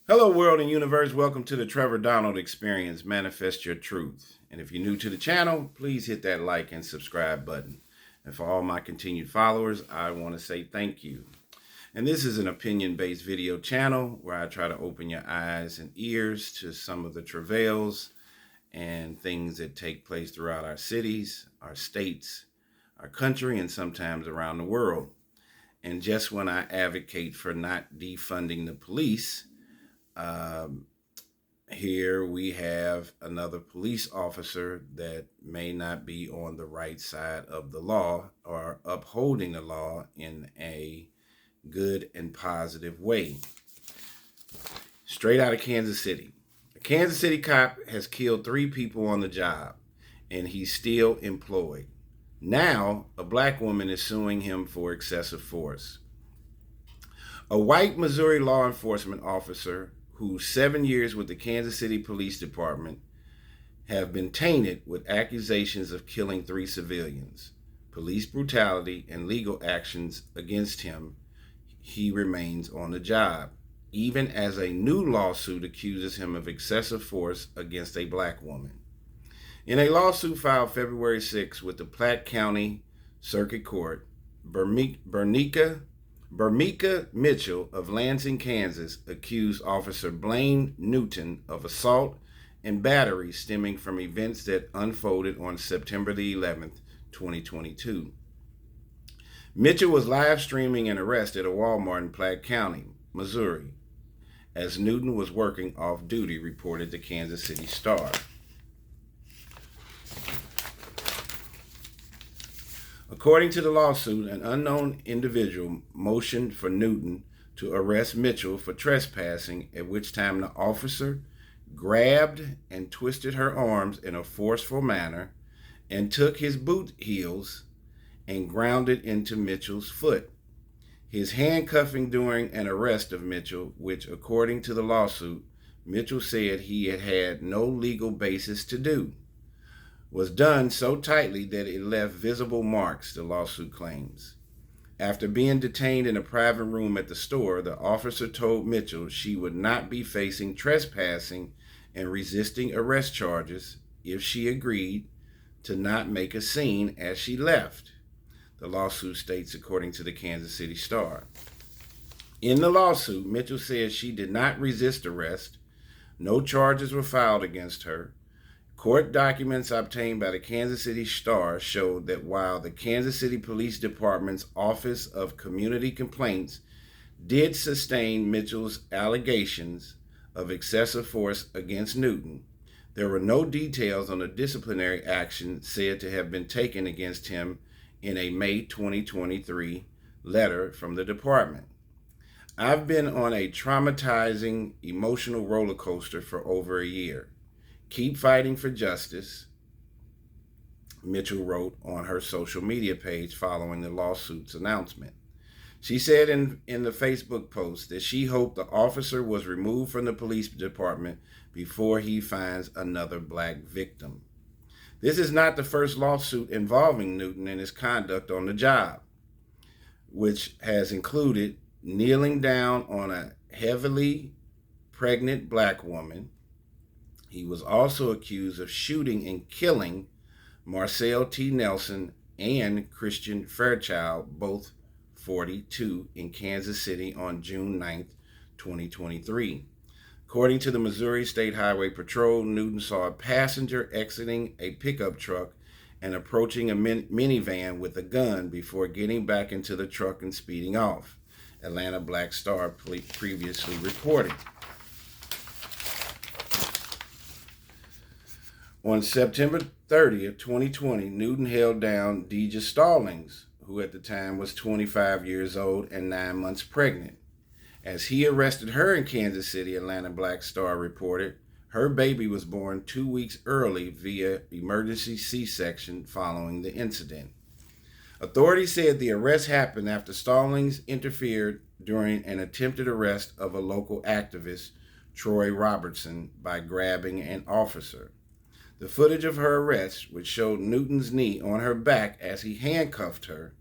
Hello, world and universe. Welcome to the Trevor Donald Experience. Manifest your truth. And if you're new to the channel, please hit that like and subscribe button. And for all my continued followers, I want to say thank you. And this is an opinion-based video channel where I try to open your eyes and ears to some of the travails and things that take place throughout our cities, our states, our country, and sometimes around the world. And just when I advocate for not defunding the police, um, here we have another police officer that may not be on the right side of the law or upholding the law in a good and positive way. Straight out of Kansas City. A Kansas City cop has killed 3 people on the job, and he's still employed. Now, a black woman is suing him for excessive force. A white Missouri law enforcement officer whose 7 years with the Kansas City Police Department have been tainted with accusations of killing 3 civilians, police brutality, and legal actions against him. He remains on the job, even as a new lawsuit accuses him of excessive force against a black woman. In a lawsuit filed February 6 with the Platte County Circuit Court, Bernica Mitchell of Lansing, Kansas, accused Officer Blayne Newton of assault and battery stemming from events that unfolded on September the 11th, 2022. Mitchell was live streaming an arrest at a Walmart in Platte County, Missouri, as Newton was working off duty, reported the Kansas City Star. According to the lawsuit, an unknown individual motioned for Newton to arrest Mitchell for trespassing, at which time the officer grabbed and twisted her arms in a forceful manner and took his boot heels and ground it into Mitchell's foot. His handcuffing during an arrest of Mitchell, which according to the lawsuit, Mitchell said he had no legal basis to do, was done so tightly that it left visible marks, the lawsuit claims. After being detained in a private room at the store, the officer told Mitchell she would not be facing trespassing and resisting arrest charges if she agreed to not make a scene as she left, the lawsuit states according to the Kansas City Star. In the lawsuit, Mitchell says she did not resist arrest. No charges were filed against her. Court documents obtained by the Kansas City Star showed that while the Kansas City Police Department's Office of Community Complaints did sustain Mitchell's allegations of excessive force against Newton, there were no details on the disciplinary action said to have been taken against him in a May 2023 letter from the department. I've been on a traumatizing emotional roller coaster for over a year. Keep fighting for justice, Mitchell wrote on her social media page following the lawsuit's announcement. She said in the Facebook post that she hoped the officer was removed from the police department before he finds another black victim. This is not the first lawsuit involving Newton and his conduct on the job, which has included kneeling down on a heavily pregnant black woman. He was also accused of shooting and killing Marcel T. Nelson and Christian Fairchild, both 42, in Kansas City on June 9th, 2023. According to the Missouri State Highway Patrol, Newton saw a passenger exiting a pickup truck and approaching a minivan with a gun before getting back into the truck and speeding off, Atlanta Black Star previously reported. On September 30th, 2020, Newton held down Deja Stallings, who at the time was 25 years old and 9 months pregnant. As he arrested her in Kansas City, Atlanta Black Star reported, her baby was born 2 weeks early via emergency C-section following the incident. Authorities said the arrest happened after Stallings interfered during an attempted arrest of a local activist, Troy Robertson, by grabbing an officer. The footage of her arrest, which showed Newton's knee on her back as he handcuffed her,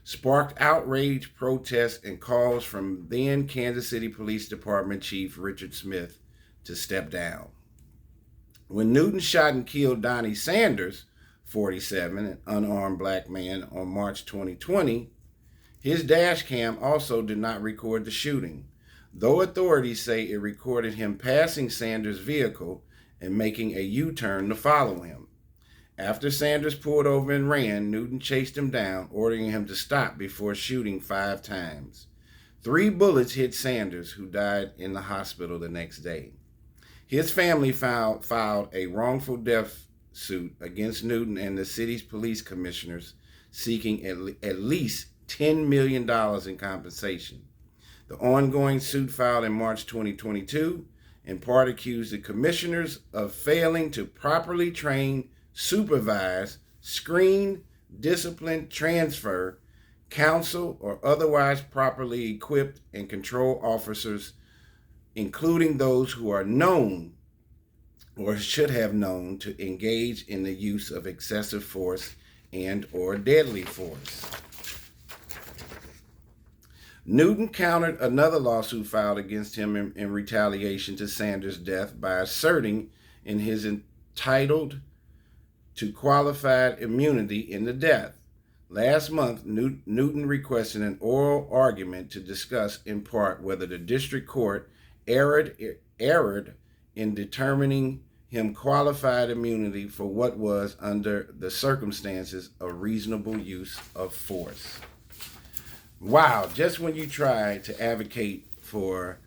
sparked outrage, protests, and calls from then Kansas City Police Department Chief Richard Smith to step down. When Newton shot and killed Donnie Sanders, 47, an unarmed black man, on March 2020, his dash cam also did not record the shooting, though authorities say it recorded him passing Sanders' vehicle and making a U-turn to follow him. After Sanders pulled over and ran, Newton chased him down, ordering him to stop before shooting 5 times. 3 bullets hit Sanders, who died in the hospital the next day. His family filed a wrongful death suit against Newton and the city's police commissioners, seeking at least $10 million in compensation. The ongoing suit, filed in March 2022, in part accused the commissioners of failing to properly train, supervise, screen, discipline, transfer, counsel, or otherwise properly equipped and control officers, including those who are known or should have known to engage in the use of excessive force and or deadly force. Newton countered another lawsuit filed against him in retaliation to Sanders' death by asserting in his entitled to qualified immunity in the death. Last month, Newton requested an oral argument to discuss in part whether the district court erred in determining him qualified immunity for what was, under the circumstances, a reasonable use of force. Wow, just when you try to advocate for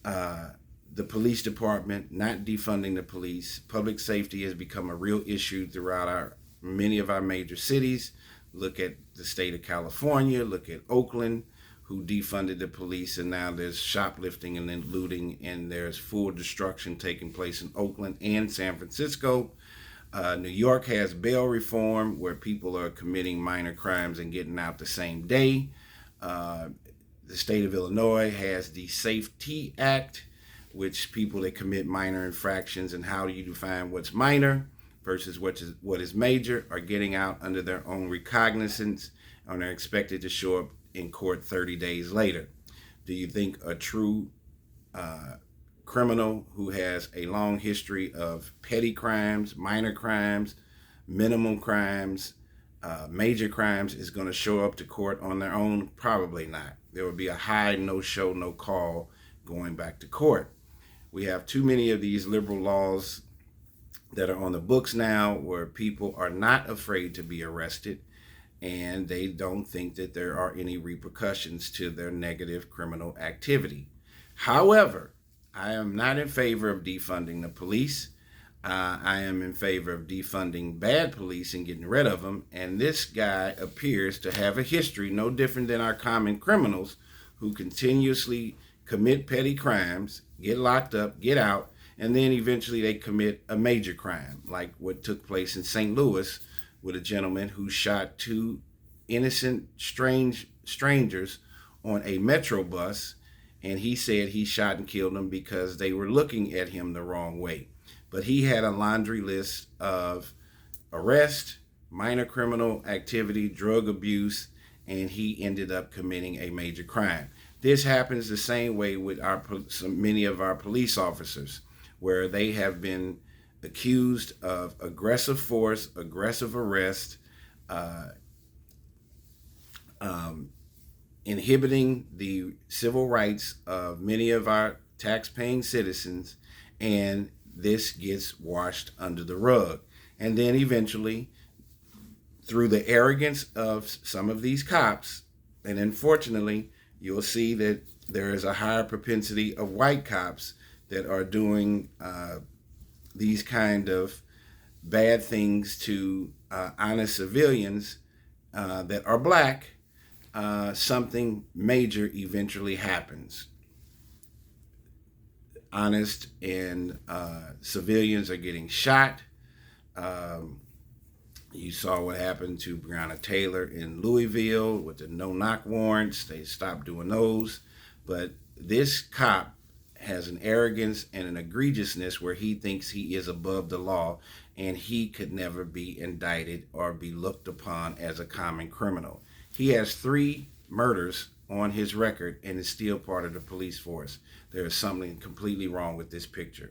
the police department, not defunding the police, public safety has become a real issue throughout many of our major cities. Look at the state of California, look at Oakland, who defunded the police, and now there's shoplifting and then looting, and there's full destruction taking place in Oakland and San Francisco. New York has bail reform, where people are committing minor crimes and getting out the same day. The state of Illinois has the Safety Act, which people that commit minor infractions, and how do you define what's minor versus what is major, are getting out under their own recognizance and are expected to show up in court 30 days later. Do you think a true criminal who has a long history of petty crimes, minor crimes, minimum crimes, major crimes is going to show up to court on their own? Probably not. There will be a high no show, no call going back to court. We have too many of these liberal laws that are on the books now where people are not afraid to be arrested, and they don't think that there are any repercussions to their negative criminal activity. However, I am not in favor of defunding the police. I am in favor of defunding bad police and getting rid of them. And this guy appears to have a history no different than our common criminals, who continuously commit petty crimes, get locked up, get out, and then eventually they commit a major crime, like what took place in St. Louis with a gentleman who shot 2 innocent strangers on a metro bus, and he said he shot and killed them because they were looking at him the wrong way. But he had a laundry list of arrest, minor criminal activity, drug abuse, and he ended up committing a major crime. This happens the same way with many of our police officers, where they have been accused of aggressive force, aggressive arrest, inhibiting the civil rights of many of our tax-paying citizens, and this gets washed under the rug. And then eventually, through the arrogance of some of these cops, and unfortunately, you'll see that there is a higher propensity of white cops that are doing these kind of bad things to honest civilians that are black. Something major eventually happens. Honest and civilians are getting shot. You saw what happened to Breonna Taylor in Louisville with the no-knock warrants. They stopped doing those. But this cop has an arrogance and an egregiousness where he thinks he is above the law, and he could never be indicted or be looked upon as a common criminal. He has 3 murders on his record and is still part of the police force. There is something completely wrong with this picture.